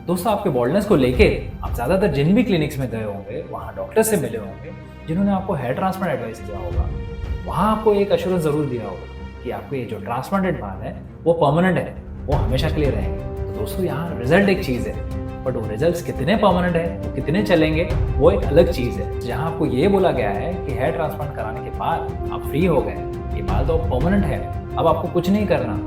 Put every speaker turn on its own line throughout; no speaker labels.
दोस्तों, आपके बॉल्डनेस को लेके आप ज़्यादातर जिन भी क्लिनिक्स में गए होंगे, वहाँ डॉक्टर से मिले होंगे, जिन्होंने आपको हेयर ट्रांसप्लांट एडवाइस किया होगा। वहाँ आपको एक एश्योरेंस ज़रूर दिया होगा कि आपके ये जो ट्रांसप्लांटेड बाल है, वो परमानेंट है, वो हमेशा के लिए रहेंगे। तो दोस्तों, यहाँ रिजल्ट एक चीज़ है, बट वो रिजल्ट्स कितने परमानेंट है, वो कितने चलेंगे, वो एक अलग चीज़ है। जहाँ आपको ये बोला गया है कि हेयर ट्रांसप्लांट कराने के बाद आप फ्री हो गए, ये बाल तो परमानेंट है, अब आपको कुछ नहीं करना,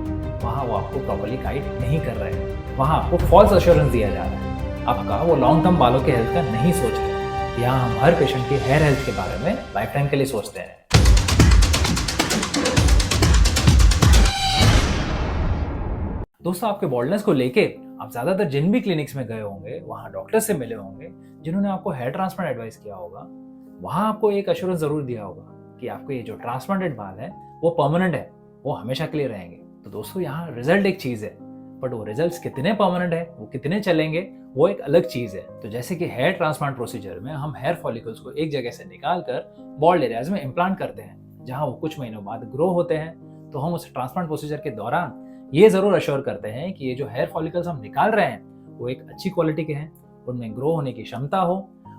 वहाँ वो आपको प्रॉपर्ली गाइड नहीं कर रहे हैं। वहाँ आपको फॉल्स एश्योरेंस दिया जा रहा है, आपका वो लॉन्ग टर्म बालों के हेल्थ का नहीं सोच रहे। यहाँ हम हर पेशेंट के हेयर हेल्थ के बारे में लाइफ टाइम के लिए सोचते हैं। दोस्तों, आपके बॉल्डनेस को लेके आप ज्यादातर जिन भी क्लिनिक्स में गए होंगे, वहाँ डॉक्टर से मिले होंगे, जिन्होंने आपको हेयर ट्रांसप्लांट एडवाइस किया होगा। वहाँ आपको एक एश्योरेंस जरूर दिया होगा कि आपके ये जो ट्रांसप्लांटेड बाल है, वो परमानेंट है, वो हमेशा के लिए रहेंगे। तो दोस्तों, यहाँ रिजल्ट एक चीज है, बट वो रिजल्ट्स कितने परमानेंट है, वो कितने चलेंगे, वो एक अलग चीज है। तो जैसे कि हेयर ट्रांसप्लांट प्रोसीजर में हम हेयर फॉलिकल्स को एक जगह से निकाल कर बॉल्ड एरियाज में इम्प्लांट करते हैं, जहां वो कुछ महीनों बाद ग्रो होते हैं। तो हम उस ट्रांसप्लांट प्रोसीजर के दौरान ये जरूर अश्योर करते हैं कि ये जो हेयर फॉलिकल्स हम निकाल रहे हैं, वो एक अच्छी क्वालिटी के हैं, उनमें ग्रो होने की क्षमता हो,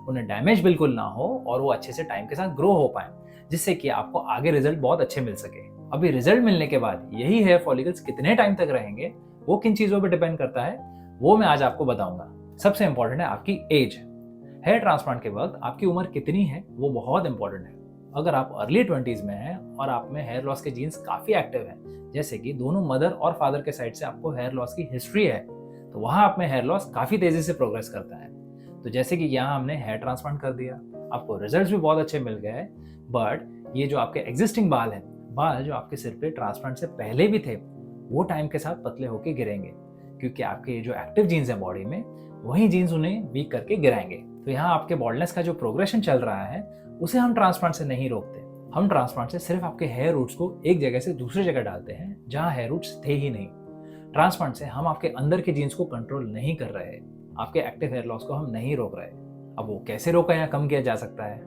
उन्हें डैमेज बिल्कुल ना हो, और वो अच्छे से टाइम के साथ ग्रो हो पाए, जिससे कि आपको आगे रिजल्ट बहुत अच्छे मिल सके। अभी रिजल्ट मिलने के बाद यही हेयर फॉलिकल्स कितने टाइम तक रहेंगे, वो किन चीजों पे डिपेंड करता है, वो मैं आज आपको बताऊंगा। सबसे इंपॉर्टेंट है आपकी एज। हेयर ट्रांसप्लांट के वक्त आपकी उम्र कितनी है, वो बहुत इंपॉर्टेंट है। अगर आप अर्ली 20s में हैं और आप में हेयर लॉस के जीन्स काफी एक्टिव हैं, जैसे कि दोनों मदर और फादर के साइड से आपको हेयर लॉस की हिस्ट्री है, तो वहां आप में हेयर लॉस काफी तेजी से प्रोग्रेस करता है। तो जैसे कि यहाँ हमने हेयर ट्रांसप्लांट कर दिया, आपको रिजल्ट भी बहुत अच्छे मिल गए, बट ये जो आपके एग्जिस्टिंग बाल हैं, बाल जो आपके सिर पे ट्रांसप्लांट से पहले भी थे, वो टाइम के साथ पतले होके गिरेंगे, क्योंकि आपके जो एक्टिव जीन्स हैं बॉडी में, वही जीन्स उन्हें वीक करके गिराएंगे। तो यहाँ आपके बॉल्डनेस का जो प्रोग्रेशन चल रहा है, उसे हम ट्रांसप्लांट से नहीं रोकते। हम ट्रांसप्लांट से सिर्फ आपके हेयर रूट्स को एक जगह से दूसरी जगह डालते हैं जहाँ हेयर रूट्स थे ही नहीं। ट्रांसप्लांट से हम आपके अंदर के जीन्स को कंट्रोल नहीं कर रहे, आपके एक्टिव हेयर लॉस को हम नहीं रोक रहे। अब वो कैसे रोका या कम किया जा सकता है?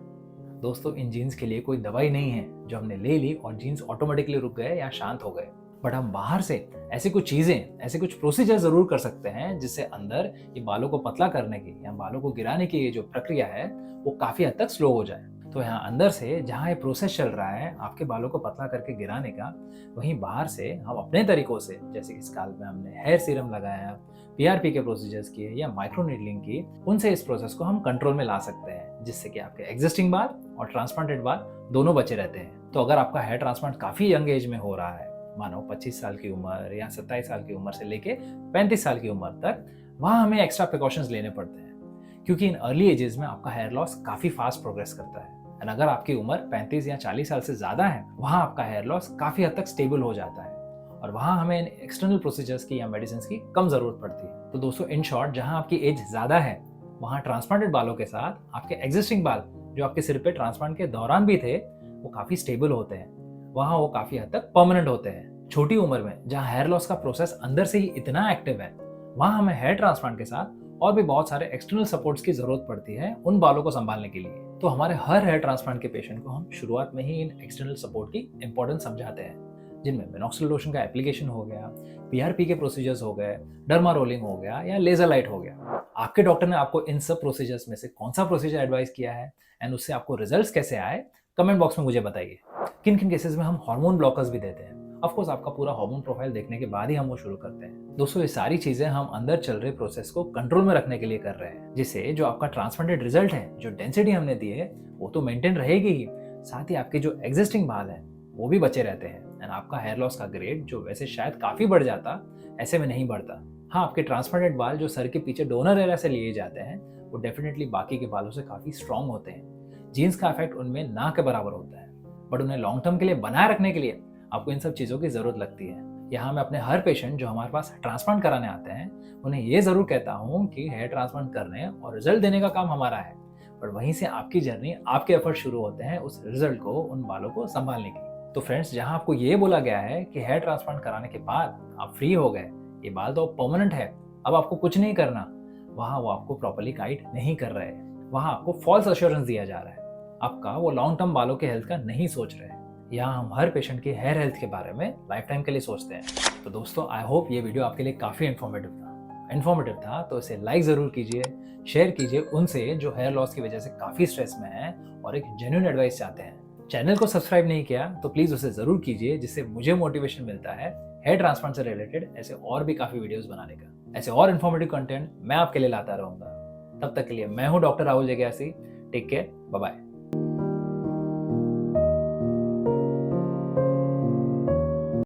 दोस्तों, इन जीन्स के लिए कोई दवाई नहीं है जो हमने ले ली और जीन्स ऑटोमेटिकली रुक गए या शांत हो गए, बट हम बाहर से ऐसी कुछ चीजें, ऐसे कुछ प्रोसीजर जरूर कर सकते हैं, जिससे अंदर ये बालों को पतला करने की या बालों को गिराने की ये जो प्रक्रिया है, वो काफी हद तक स्लो हो जाए। तो यहाँ अंदर से जहाँ ये प्रोसेस चल रहा है आपके बालों को पतला करके गिराने का, वहीं बाहर से हम अपने तरीकों से, जैसे कि स्काल्प में हमने हेयर सीरम लगाया, पीआरपी के प्रोसीजर्स किए या माइक्रो नीडलिंग की, उनसे इस प्रोसेस को हम कंट्रोल में ला सकते हैं, जिससे कि आपके एग्जिस्टिंग बाल और ट्रांसप्लांटेड बाल दोनों बचे रहते हैं। तो अगर आपका हेयर ट्रांसप्लांट काफी यंग एज में हो रहा है, मानो 25 साल की उम्र या 27 साल की उम्र से लेके 35 साल की उम्र तक, वहाँ हमें एक्स्ट्रा प्रिकॉशंस लेने पड़ते हैं, क्योंकि इन अर्ली एजेस में आपका हेयर लॉस काफी फास्ट प्रोग्रेस करता है। और अगर आपकी उम्र 35 या 40 साल से ज्यादा है, वहाँ आपका हेयर लॉस काफी हद तक स्टेबल हो जाता है, और वहाँ हमें इन एक्सटर्नल प्रोसीजर्स की या मेडिसिन की कम जरूरत पड़ती है। तो दोस्तों, इन शॉर्ट, जहाँ आपकी एज ज्यादा है, वहाँ ट्रांसप्लांटेड बालों के साथ आपके एग्जिस्टिंग बाल जो आपके सिर पे ट्रांसप्लांट के दौरान भी थे, वो काफी स्टेबल होते हैं, वहाँ वो काफी हद तक परमानेंट होते हैं। छोटी उम्र में जहाँ हेयर लॉस का प्रोसेस अंदर से ही इतना एक्टिव है, वहाँ हमें हेयर ट्रांसप्लांट के साथ और भी बहुत सारे एक्सटर्नल सपोर्ट्स की जरूरत पड़ती है उन बालों को संभालने के लिए। तो हमारे हर हेयर ट्रांसप्लांट के पेशेंट को हम शुरुआत में ही इन एक्सटर्नल सपोर्ट की इंपॉर्टेंस समझाते हैं, जिनमें मिनॉक्सिल लोशन का एप्लीकेशन हो गया, पीआरपी के प्रोसीजर्स हो गए, डर्मा रोलिंग हो गया या लेजर लाइट हो गया। आपके डॉक्टर ने आपको इन सब प्रोसीजर्स में से कौन सा प्रोसीजर एडवाइस किया है एंड उससे आपको रिजल्ट्स कैसे आए, कमेंट बॉक्स में मुझे बताइए। किन किन केसेस में हम हार्मोन ब्लॉकर्स भी देते हैं। ऑफ कोर्स आपका पूरा हार्मोन प्रोफाइल देखने के बाद ही हम वो शुरू करते हैं। दोस्तों, ये सारी चीजें हम अंदर चल रहे प्रोसेस को कंट्रोल में रखने के लिए कर रहे हैं, जिससे जो आपका ट्रांसप्लांटेड रिजल्ट है, जो डेंसिटी हमने दी है, वो तो मेंटेन रहेगी ही, साथ ही आपके जो एग्जिस्टिंग बाल हैं वो भी बचे रहते हैं, एंड आपका हेयर लॉस का ग्रेड, जो वैसे शायद काफी बढ़ जाता, ऐसे में नहीं बढ़ता। हाँ, आपके ट्रांसप्लांटेड बाल जो सर के पीछे डोनर एरिया से लिए जाते हैं, वो डेफिनेटली बाकी के बालों से काफी स्ट्रॉन्ग होते हैं। जीन्स का इफेक्ट उनमें ना के बराबर होता है, बट उन्हें लॉन्ग टर्म के लिए बनाए रखने के लिए आपको इन सब चीजों की जरूरत लगती है। यहाँ मैं अपने हर पेशेंट जो हमारे पास ट्रांसप्लांट कराने आते हैं, उन्हें ये जरूर कहता हूँ कि हेयर ट्रांसप्लांट करने और रिजल्ट देने का काम हमारा है, पर वहीं से आपकी जर्नी, आपके एफर्ट शुरू होते हैं उस रिजल्ट को, उन बालों को संभालने की। तो फ्रेंड्स, जहाँ आपको ये बोला गया है कि हेयर ट्रांसप्लांट कराने के बाद आप फ्री हो गए, ये बाल तो परमानेंट है, अब आपको कुछ नहीं करना, वहाँ वो आपको प्रॉपर्ली गाइड नहीं कर रहे, वहाँ आपको फॉल्स एश्योरेंस दिया जा रहा है, आपका वो लॉन्ग टर्म बालों के हेल्थ का नहीं सोच रहे। यहाँ हम हर पेशेंट की हेयर हेल्थ के बारे में लाइफ टाइम के लिए सोचते हैं। तो दोस्तों, आई होप ये वीडियो आपके लिए काफी इंफॉर्मेटिव था। इन्फॉर्मेटिव था तो इसे लाइक ज़रूर कीजिए, शेयर कीजिए उनसे जो हेयर लॉस की वजह से काफ़ी स्ट्रेस में हैं और एक जेन्युइन एडवाइस चाहते हैं। चैनल को सब्सक्राइब नहीं किया तो प्लीज़ उसे ज़रूर कीजिए, जिससे मुझे मोटिवेशन मिलता है हेयर ट्रांसप्लांट से रिलेटेड ऐसे और भी काफ़ी वीडियोस बनाने का। ऐसे और इन्फॉर्मेटिव कंटेंट मैं आपके लिए लाता रहूँगा। तब तक के लिए मैं हूँ डॉक्टर राहुल जग्यासी। Take care, bye bye.